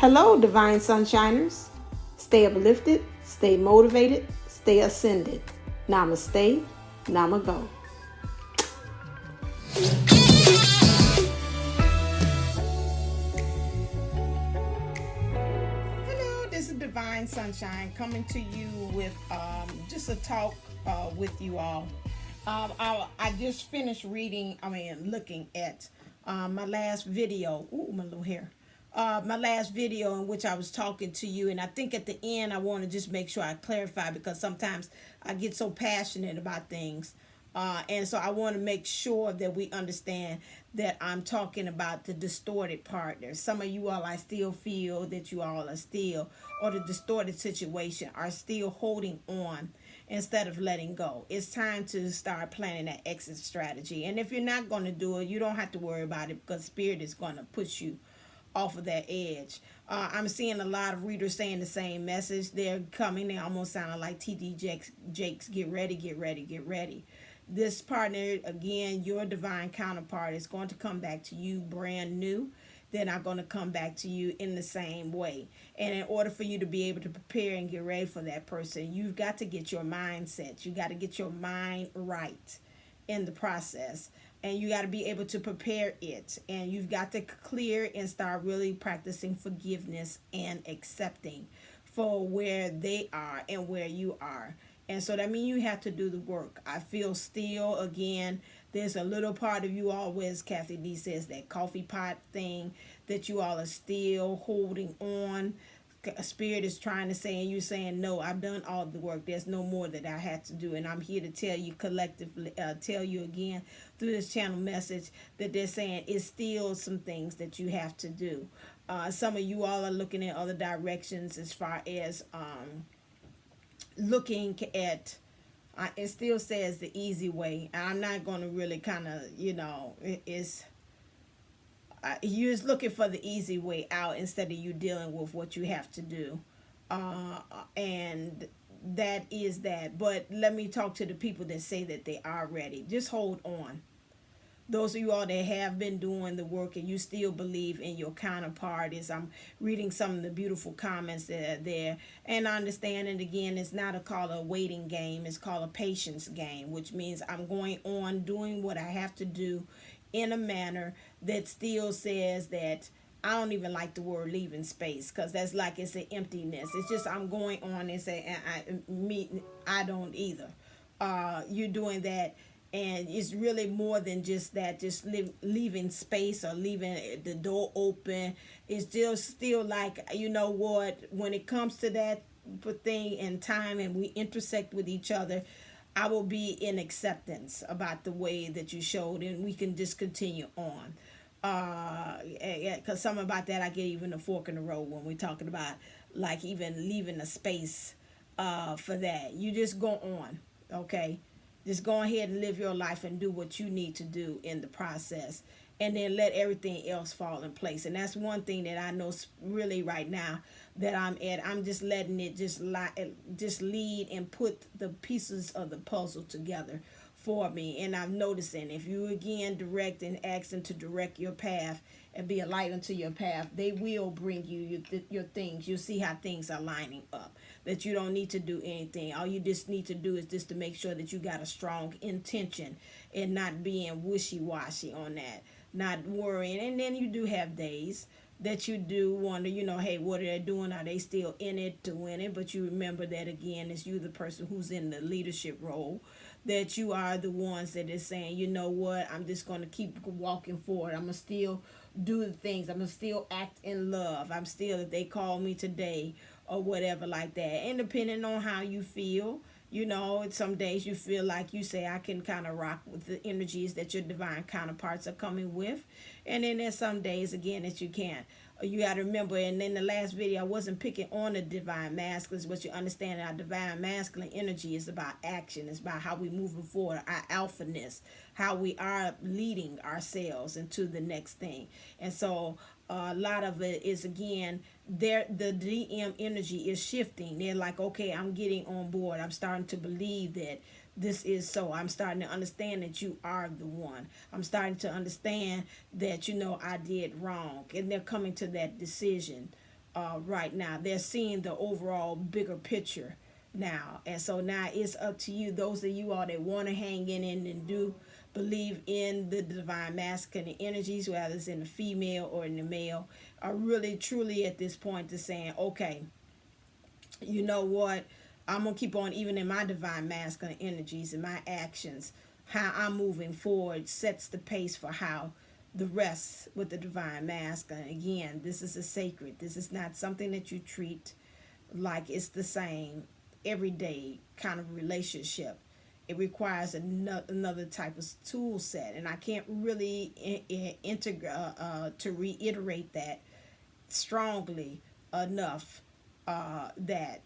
Hello, Divine Sunshiners. Stay uplifted, stay motivated, stay ascended. Namaste, Namago. Hello, this is Divine Sunshine coming to you with just a talk with you all. I just finished looking at my last video. Ooh, my little hair. My last video in which I was talking to you, and I think at the end I want to just make sure I clarify, because sometimes I get so passionate about things, and so I want to make sure that we understand that I'm talking about the distorted partners. Some of you all, I still feel that you all are still, or the distorted situation, are still holding on instead of letting go. It's time to start planning that exit strategy. And if you're not going to do it, you don't have to worry about it, because Spirit is going to push you off of that edge. I'm seeing a lot of readers saying the same message. They're coming. They almost sound like TD Jakes. Get ready, get ready, get ready. This partner, again, your divine counterpart, is going to come back to you brand new. They're not going to come back to you in the same way. And in order for you to be able to prepare and get ready for that person, you've got to get your mindset. You got to get your mind right in the process. And you got to be able to prepare it. And you've got to clear and start really practicing forgiveness and accepting for where they are and where you are. And so that means you have to do the work. I feel still, again, there's a little part of you always, Kathy D says, that coffee pot thing, that you all are still holding on. Spirit is trying to say, and you're saying, no, I've done all the work. There's no more that I had to do. And I'm here to tell you collectively, tell you again through this channel message, that they're saying it's still some things that you have to do. Some of you all are looking in other directions as far as looking at, it still says the easy way. I'm not going to really kind of, it's, you're just looking for the easy way out instead of you dealing with what you have to do. And that is that. But let me talk to the people that say that they are ready. Just hold on. Those of you all that have been doing the work and you still believe in your counterpart, is I'm reading some of the beautiful comments that are there. And I understand, and again, it's not called a waiting game. It's called a patience game, which means I'm going on doing what I have to do in a manner that still says that I don't even like the word leaving space, because that's like it's an emptiness. It's just I'm going on and say, I don't either. You're doing that, and it's really more than just that. Just leaving space or leaving the door open. It's still like, you know what? When it comes to that thing and time, and we intersect with each other, I will be in acceptance about the way that you showed, and we can just continue on. Because something about that, I get even a fork in the road when we're talking about like even leaving a space for that. You just go on, okay? Just go ahead and live your life and do what you need to do in the process, and then let everything else fall in place. And that's one thing that I know really right now that I'm at. I'm just letting it just lead and put the pieces of the puzzle together for me. And I'm noticing, if you again direct and ask them to direct your path and be a light unto your path, they will bring you your things. You'll see how things are lining up, that you don't need to do anything. All you just need to do is just to make sure that you got a strong intention and not being wishy-washy on that, not worrying. And then you do have days that you do wonder, hey, what are they doing? Are they still in it to win it? But you remember that, again, it's you, the person who's in the leadership role, that you are the ones that is saying, you know what, I'm just going to keep walking forward. I'm going to still do the things. I'm going to still act in love. I'm still, if they call me today or whatever like that. And depending on how you feel, some days you feel like you say, I can kind of rock with the energies that your divine counterparts are coming with. And then there's some days, again, that you can't. You got to remember, and in the last video, I wasn't picking on the divine masculines, but you understand our divine masculine energy is about action. It's about how we moving forward, our alphaness, how we are leading ourselves into the next thing. And so a lot of it is, again, the DM energy is shifting. They're like, okay, I'm getting on board. I'm starting to believe that this is so. I'm starting to understand that you are the one. I'm starting to understand that, I did wrong. And they're coming to that decision right now. They're seeing the overall bigger picture now. And so now it's up to you, those of you all that want to hang in and do believe in the divine masculine energies, whether it's in the female or in the male, are really truly at this point to saying, okay, you know what? I'm going to keep on, even in my divine masculine energies and my actions, how I'm moving forward sets the pace for how the rest with the divine masculine. Again, this is a sacred. This is not something that you treat like it's the same everyday kind of relationship. It requires another type of tool set, and I can't really to reiterate that strongly enough, that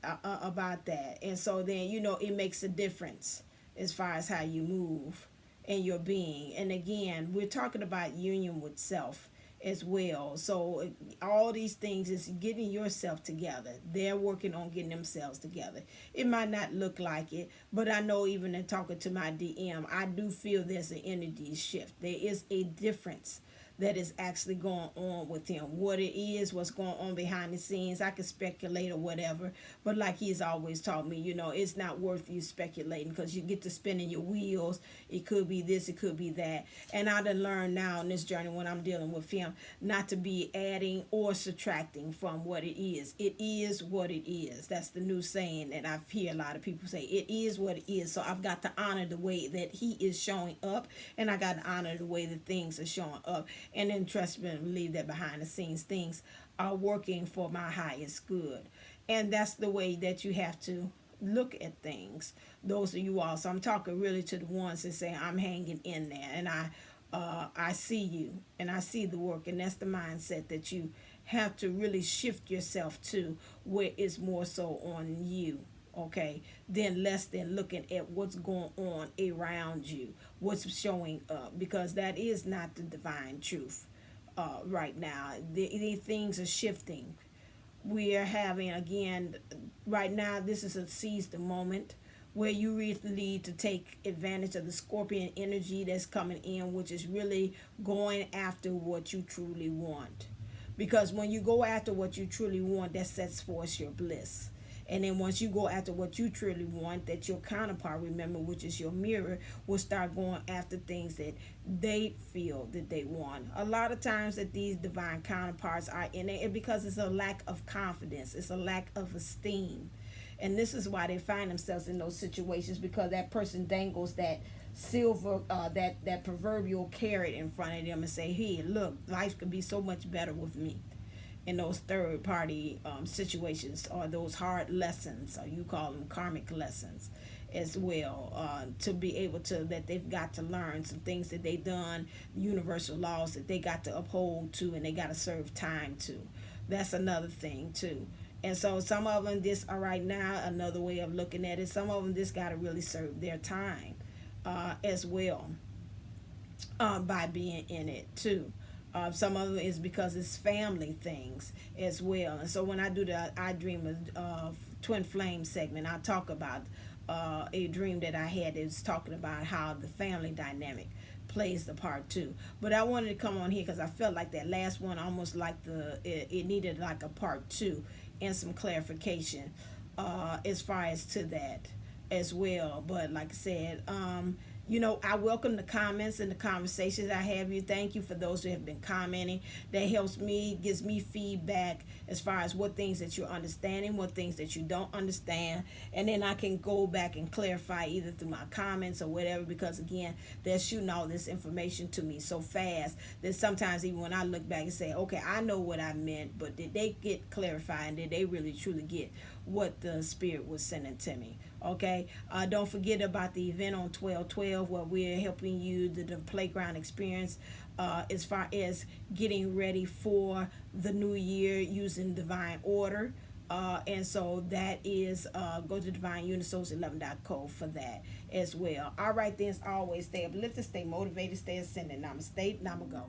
about that. And so then, you know, it makes a difference as far as how you move and your being. And again, we're talking about union with self as well. So all these things is getting yourself together. They're working on getting themselves together. It might not look like it, but I know even in talking to my DM, I do feel there's an energy shift. There is a difference that is actually going on with him. What it is, what's going on behind the scenes, I could speculate or whatever, but like he's always taught me, you know, it's not worth you speculating, because you get to spinning your wheels. It could be this, it could be that. And I done learned now in this journey when I'm dealing with him not to be adding or subtracting from what it is. It is what it is. That's the new saying that I've hear a lot of people say. It is what it is. So I've got to honor the way that he is showing up, and I got to honor the way that things are showing up. And then trust me and believe that behind the scenes things are working for my highest good. And that's the way that you have to look at things. Those of you all. So I'm talking really to the ones that say I'm hanging in there, and I see you and I see the work, and that's the mindset that you have to really shift yourself to, where it's more so on you, okay, then less than looking at what's going on around you, what's showing up, because that is not the divine truth. Right now the things are shifting. We are having, again, right now, this is a seize the moment where you really need to take advantage of the Scorpion energy that's coming in, which is really going after what you truly want. Because when you go after what you truly want, that sets forth your bliss. And then once you go after what you truly want, that your counterpart, remember, which is your mirror, will start going after things that they feel that they want. A lot of times that these divine counterparts are in it because it's a lack of confidence. It's a lack of esteem. And this is why they find themselves in those situations, because that person dangles that silver, that proverbial carrot in front of them and say, hey, look, life could be so much better with me. In those third party situations, or those hard lessons, or you call them karmic lessons as well, to be able to, that they've got to learn some things that they've done, universal laws that they got to uphold to, and they got to serve time to. That's another thing too. And so some of them, this are right now, another way of looking at it, some of them just got to really serve their time as well, by being in it too. Some of it is because it's family things as well. And so when I do the I Dream of Twin Flame segment, I talk about a dream that I had that was talking about how the family dynamic plays the part too. But I wanted to come on here because I felt like that last one almost like it needed like a part two and some clarification as far as to that as well. But like I said, you know, I welcome the comments and the conversations I have you. Thank you for those who have been commenting. That helps me, gives me feedback as far as what things that you're understanding, what things that you don't understand. And then I can go back and clarify either through my comments or whatever, because again, they're shooting all this information to me so fast that sometimes even when I look back and say, okay, I know what I meant, but did they get clarified, and did they really truly get what the Spirit was sending to me? Okay, don't forget about the event on 12/12 where we're helping you the playground experience as far as getting ready for the new year using divine order. And so that is go to divineunisource11.co for that as well. All right, then, as always, stay uplifted, stay motivated, stay ascending. Namaste, Namago.